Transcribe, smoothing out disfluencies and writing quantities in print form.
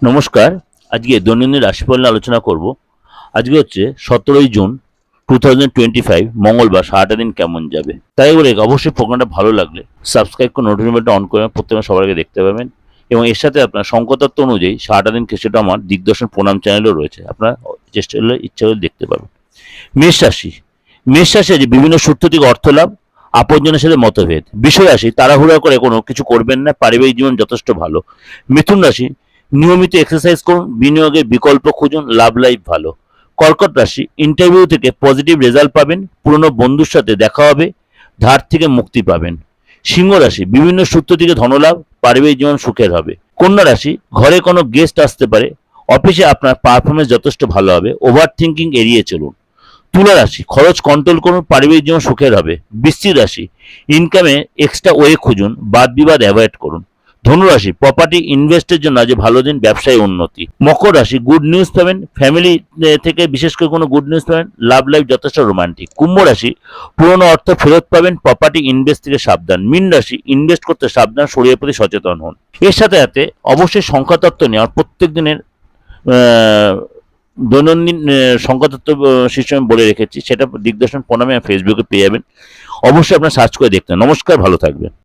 নমস্কার। আজকে দৈনন্দিন রাশিফল নিয়ে আলোচনা করব। আজকে হচ্ছে 17ই জুন 2025, মঙ্গলবার। সারাটা দিন কেমন যাবে তাই বলে অবশ্যই প্রোগ্রামটা ভালো লাগলে সাবস্ক্রাইব করে নোটিফিকেশনটা অন করে প্রত্যেকদিন সবার আগে দেখতে পাবেন। এবং এর সাথে আপনার সংখ্যাতত্ত্ব অনুযায়ী সারাটা দিন সেটা আমার দিগদর্শন প্রণাম চ্যানেলও রয়েছে, আপনারা চেষ্টা করলে ইচ্ছা করলে দেখতে পাবেন। মেষ রাশি। মেষ রাশি আছে বিভিন্ন সূত্র থেকে অর্থ লাভ, আপনজনের সাথে মতভেদ। বিষয় রাশি, তাড়াহুড়া করে কোনো কিছু করবেন না, পারিবারিক জীবন যথেষ্ট ভালো। মিথুন রাশি, নিয়মিত এক্সারসাইজ করুন, বিনিয়োগের বিকল্প খুঁজুন, লাভ লাইফ ভালো। কর্কট রাশি, ইন্টারভিউ থেকে পজিটিভ রেজাল্ট পাবেন, পুরনো বন্ধুর সাথে দেখা হবে, ধার থেকে মুক্তি পাবেন। সিংহ রাশি, বিভিন্ন সূত্র থেকে ধনলাভ, পারিবারিক জীবন সুখের হবে। কন্যা রাশি, ঘরে কোনো গেস্ট আসতে পারে, অফিসে আপনার পারফরমেন্স যথেষ্ট ভালো হবে, ওভার থিঙ্কিং এড়িয়ে চলুন। তুলা রাশি, খরচ কন্ট্রোল করুন, পারিবারিক জীবন সুখের হবে। বৃশ্চিক রাশি, ইনকামে এক্সট্রা ওয়ে খুঁজুন, বাদ বিবাদ অ্যাভয়েড করুন। ধনুরাশি, প্রপার্টি ইনভেস্টের জন্য আজ ভালো দিন, ব্যবসায় উন্নতি। মকর রাশি, গুড নিউজ পাবেন, ফ্যামিলি থেকে বিশেষ করে কোনো গুড নিউজ পাবেন, লাভ লাইফ যথেষ্ট রোমান্টিক। কুম্ভ রাশি, পুরনো অর্থ ফেরত পাবেন, প্রপার্টি ইনভেস্ট থেকে সাবধান। মীন রাশি, ইনভেস্ট করতে সাবধান, শরীরের প্রতি সচেতন হন। এর সাথে সাথে অবশ্যই সংখ্যাতত্ত্ব নেওয়ার প্রত্যেক দিনের দৈনন্দিন সংখ্যাতত্ত্ব সিস্টেম বলে রেখেছি, সেটা দিগদর্শন প্রণামে ফেসবুকে পেয়ে যাবেন। অবশ্যই আপনার সার্চ করে দেখতে। নমস্কার, ভালো থাকবেন।